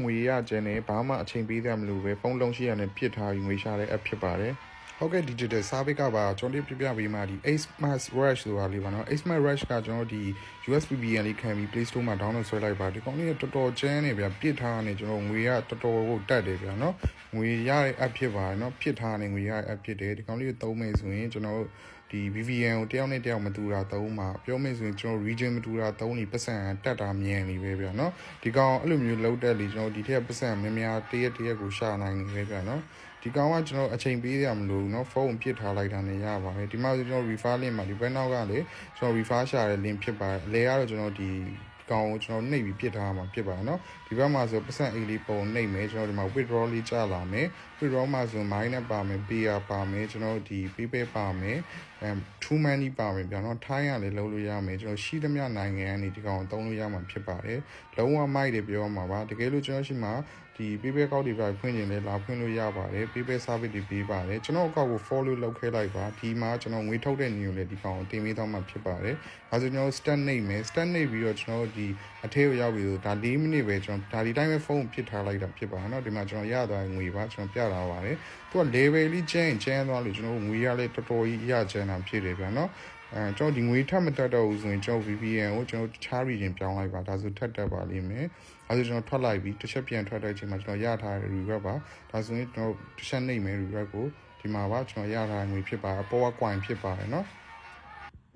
ငွေရကျန်နေဘာမှအချိန်ပေးတယ်မလို့ပဲဖုန်းလုံးရှိရနဲ့ပြစ်ထားပြီးငွေရှာတဲ့ app ဖြစ်ပါတယ်ဟုတ်ကဲ့ digital service ကပါကျွန်တော်ပြပြပေးမှဒီ Xmas Rush ဆိုတာလေးပါနော် Xmas Rush ကကျွန်တော်ဒီ USBBN လေးခံပြီး Play Store မှာ download ဆွဲလိုက်ပါဒီကောင်လေးတော်တော်ကျန်းနေဗျပြစ်ထားနေကျွန်တော်ငွေရတော်တော်ကိုတက်တယ်ဗျာနော်ငွေရတဲ့ app ဖြစ်ပါတယ်နော်ပြစ်ထားနေငွေရတဲ့ app ဖြစ်တယ်ဒီကောင်လေးကိုသုံးမယ်ဆိုရင်ကျွန်တော်ဒီ VPN ကိုတယောက်နဲ့တယောက်မတူတာသုံးမှာပြောမယ်ဆိုရင်ကျွန်တော် region မတူတာသုံးနေပတ်စံတက်တာမြန်နေပဲဗျာနော်ဒီကောင်အဲ့လိုမျိုးလောက်တက်လေကျွန်တော်ဒီထက်ပတ်စံများများတရက်ကိုရှာနိုင်နေပဲဗျာနော်ဒီကောင်ကကျွန်တော်အချိန်ပေးရမလို့เนาะဖုန်းပြစ်ထားလိုက်တာနဲ့ရပါတယ်ဒီမှာကျွန်တော် refer link မှာဒီဘက်နောက်ကလေကျွန်တော် refer ရှာတဲ့ link ဖြစ်ပါတယ်အလဲကတော့ကျွန်တော်ဒီကောင်ကိုကျွန်တော်နှိပ်ပြီးပြစ်ထားမှာဖြစ်ပါเนาะဒီဘက်မှာဆိုပတ်စံ A လေးပုံနှိပ်မယ်ကျွန်တော်ဒီမှာ withdraw လေးကြာလာမယ် withdraw မှာဆို minus ပါမယ် pay ပါမယ်ကျွန်တော်ဒီ paypal ပါမယ်true money ပါမယ်ဗျာเนาะထိုင်းရလည်းလုပ်လို့ရမယ်ကျွန်တော်ရှိသမျှနိုင်ငံကနေဒီကောင်သုံးလို့ရမှာဖြစ်ပါတယ်လုံးဝမိုက်တယ်ပြောမှာပါတကယ်လို့ကျွန်တော်ရှိမှာဒီ paypal ကောက်တွေပဲဖွင့်နေလဲလာဖွင့်လို့ရပါတယ် paypal service တွေပေးပါတယ်ကျွန်တော်အကောက်ကို follow လုပ်ခဲ့လိုက်ပါဒီမှာကျွန်တော်ငွေထုတ်တဲ့နေကိုလည်းဒီကောင်ကိုတင်ပေးသွားမှာဖြစ်ပါတယ်ဒါဆိုကျွန်တော် start နှိပ်မယ် start နှိပ်ပြီးတော့ကျွန်တော်ဒီအထဲကိုရောက်ပြီးတော့ဒါ4မိနစ်ပဲကျွန်တော်ဒါဒီတိုင်းပဲဖုန်းပြစ်ထားလိုက်တာဖြစ်ပါเนาะဒီမှာကျွန်တော်ရသွားငွေပါကျွန်တော်ပြတာပါတယ်သူက level လေးကျန်းသွားလို့ကျွန်တော်ငွေရလဲတော်တော်ကြီးရကျန်းတာဖြစ်တယ်ဗျာเนาะကျွန်တော်ဒီငွေထပ်မတက်တော့ဘူးဆိုရင်ကျွန်တော် VPN ကိုကျွန်တော်တခြား region ပြောင်းလိုက်ပါဒါဆိုထပ်တက်ပါလိမ့်မယ်အဲဆိုကျွန်တော်ထွက်လိုက်ပြီးတစ်ချက်ပြန်ထွက်တဲ့အချိန်မှာကျွန်တော်ရထားတဲ့ reward ပါဒါဆိုရင်ကျွန်တော်တစ်ချက်နှိပ်မယ် reward ကိုဒီမှာပါကျွန်တော်ရထားငွေဖြစ်ပါအပေါ်က coin ဖြစ်ပါတယ်เนาะ